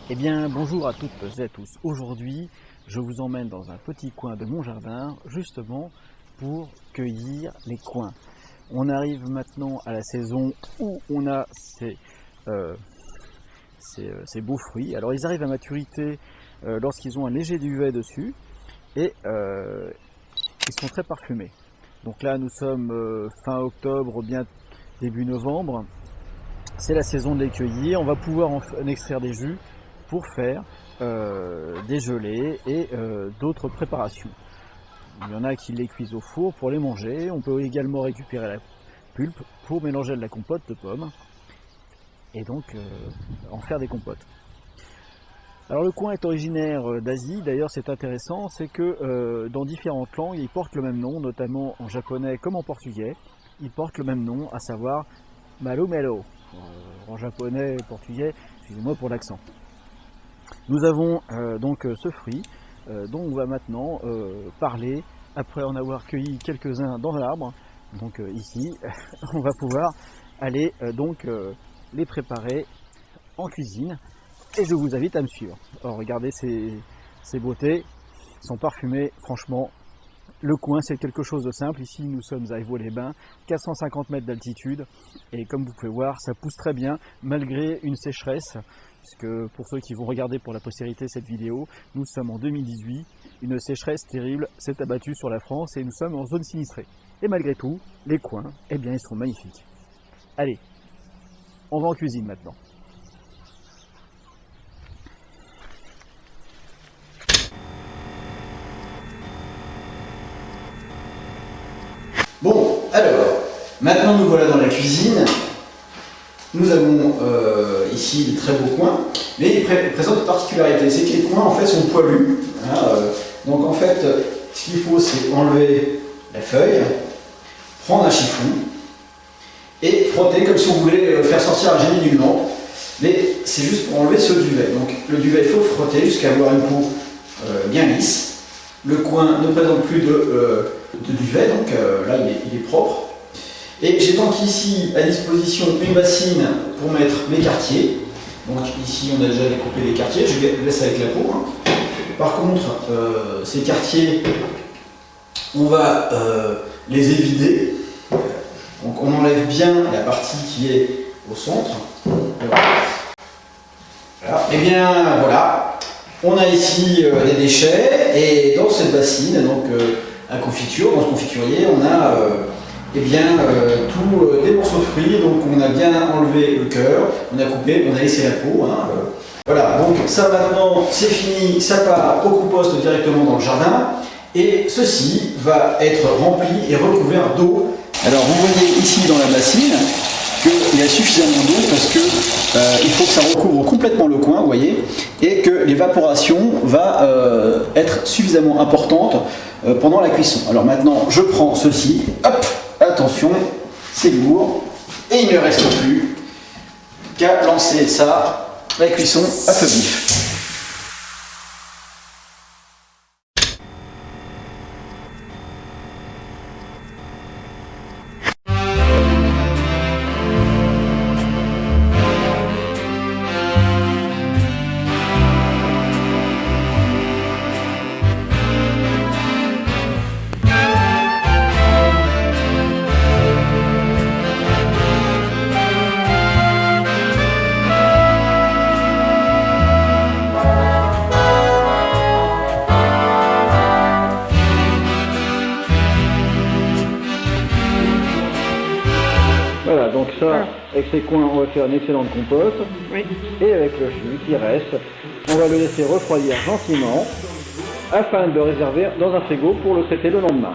Eh bien, bonjour à toutes et à tous. Aujourd'hui, je vous emmène dans un petit coin de mon jardin, justement pour cueillir les coings. On arrive maintenant à la saison où on a euh, ces beaux fruits. Alors, ils arrivent à maturité lorsqu'ils ont un léger duvet dessus et ils sont très parfumés. Donc là, nous sommes fin octobre, bien début novembre. C'est la saison de les cueillir. On va pouvoir en extraire des jus pour faire des gelées et d'autres préparations. Il y en a qui les cuisent au four pour les manger. On peut également récupérer la pulpe pour mélanger de la compote de pommes et donc en faire des compotes. Alors le coing est originaire d'Asie, d'ailleurs c'est intéressant, c'est que dans différentes langues il porte le même nom, notamment en japonais comme en portugais, il porte le même nom, à savoir malo melo. En japonais et portugais, excusez-moi pour l'accent. Nous avons donc ce fruit dont on va maintenant parler après en avoir cueilli quelques-uns dans l'arbre. Donc ici, on va pouvoir aller les préparer en cuisine et je vous invite à me suivre. Alors regardez ces beautés, ils sont parfumés, franchement. Le coin, c'est quelque chose de simple. Ici, nous sommes à Évaux-les-Bains, 450 mètres d'altitude. Et comme vous pouvez voir, ça pousse très bien, malgré une sécheresse. Parce que pour ceux qui vont regarder pour la postérité cette vidéo, nous sommes en 2018. Une sécheresse terrible s'est abattue sur la France et nous sommes en zone sinistrée. Et malgré tout, les coins, eh bien, ils sont magnifiques. Allez, on va en cuisine maintenant. Bon, alors, maintenant nous voilà dans la cuisine. Nous avons ici des très beaux coings, mais ils présentent une particularité, c'est que les coings en fait sont poilus. Hein, donc en fait, ce qu'il faut c'est enlever la feuille, prendre un chiffon et frotter comme si on voulait faire sortir un génie d'une lampe. Mais c'est juste pour enlever ce duvet. Donc le duvet, il faut frotter jusqu'à avoir une peau bien lisse. Le coing ne présente plus de duvet, donc là il est propre. Et j'ai donc ici à disposition une bassine pour mettre mes quartiers. Donc ici on a déjà découpé les quartiers, je laisse avec la peau. Hein. Par contre, ces quartiers, on va les évider. Donc on enlève bien la partie qui est au centre. Voilà. Et bien voilà, on a ici des déchets et dans cette bassine, donc à confiture, dans ce confiturier, on a tous des morceaux de fruits. Donc on a bien enlevé le cœur, on a coupé, on a laissé la peau. Hein, voilà, donc ça maintenant c'est fini, ça part au compost directement dans le jardin. Et ceci va être rempli et recouvert d'eau. Alors vous voyez ici dans la bassine qu'il y a suffisamment d'eau parce que il faut que ça recouvre complètement le coin, vous voyez, et que l'évaporation va être suffisamment importante pendant la cuisson. Alors maintenant, je prends ceci, hop, attention, c'est lourd, et il ne reste plus qu'à lancer ça, la cuisson à feu vif. Voilà, donc ça, avec ces coings, on va faire une excellente compote. Oui. Et avec le jus qui reste, on va le laisser refroidir gentiment afin de le réserver dans un frigo pour le traiter le lendemain.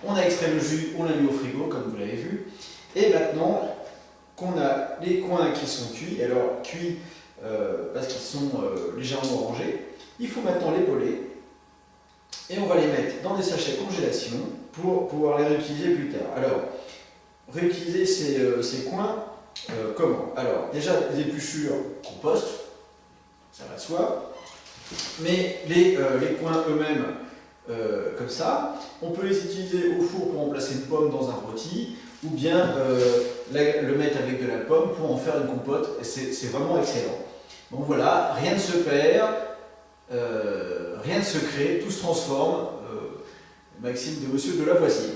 On a extrait le jus, on l'a mis au frigo comme vous l'avez vu. Et maintenant qu'on a les coings qui sont cuits, alors cuits parce qu'ils sont légèrement orangés. Il faut maintenant les peler et on va les mettre dans des sachets congélation pour pouvoir les réutiliser plus tard. Alors, réutiliser ces coins, comment? Alors, déjà, les épluchures, compost, ça va de soi, mais les coins eux-mêmes, comme ça, on peut les utiliser au four pour remplacer une pomme dans un rôti, ou bien le mettre avec de la pomme pour en faire une compote, c'est vraiment excellent. Donc voilà, rien ne se perd, rien ne se crée, tout se transforme. Maxime de Monsieur de Lavoisier.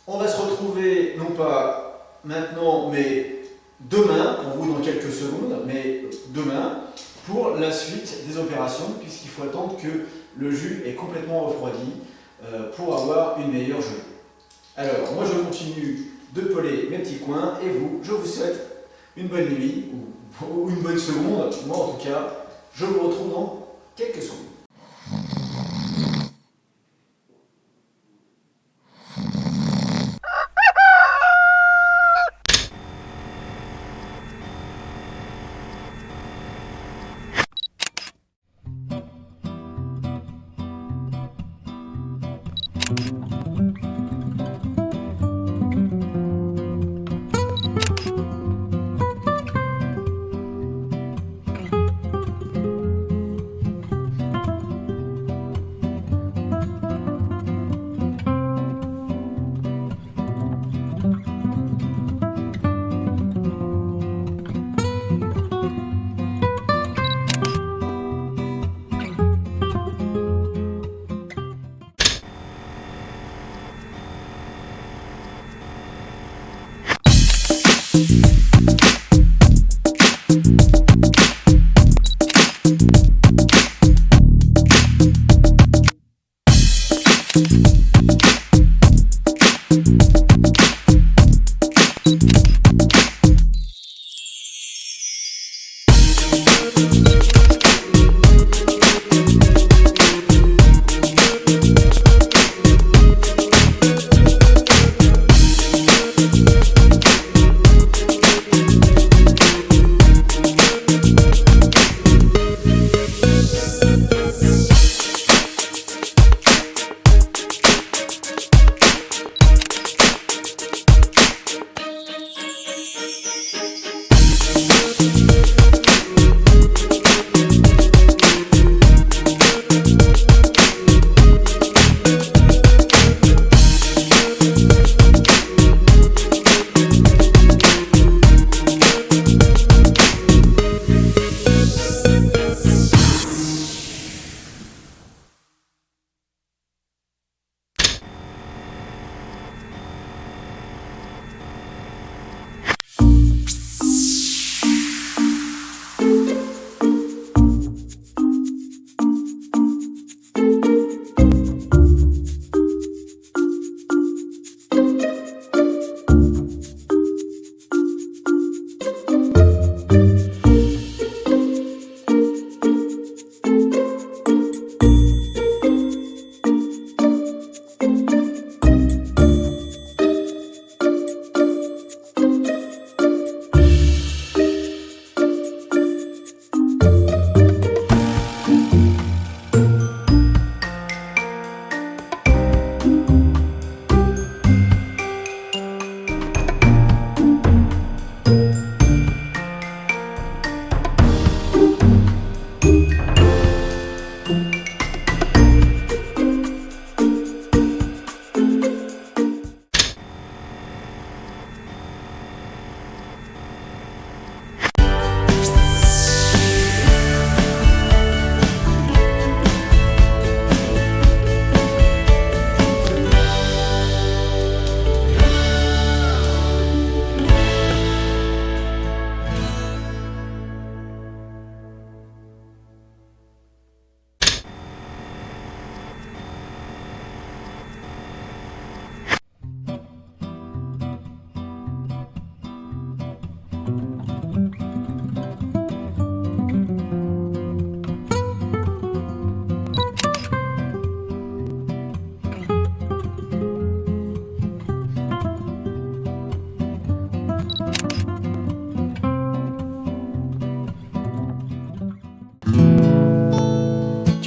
On va se retrouver, non pas maintenant, mais demain, pour vous dans quelques secondes, mais demain, pour la suite des opérations, puisqu'il faut attendre que le jus est complètement refroidi pour avoir une meilleure gelée. Alors, moi je continue de peler mes petits coins, et vous, je vous souhaite une bonne nuit, ou une bonne seconde. Moi en tout cas, je vous retrouve dans quelques secondes.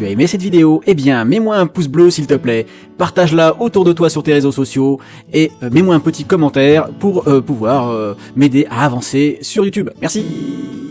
tu as aimé cette vidéo, eh bien mets-moi un pouce bleu s'il te plaît, partage-la autour de toi sur tes réseaux sociaux et mets-moi un petit commentaire pour pouvoir m'aider à avancer sur YouTube. Merci.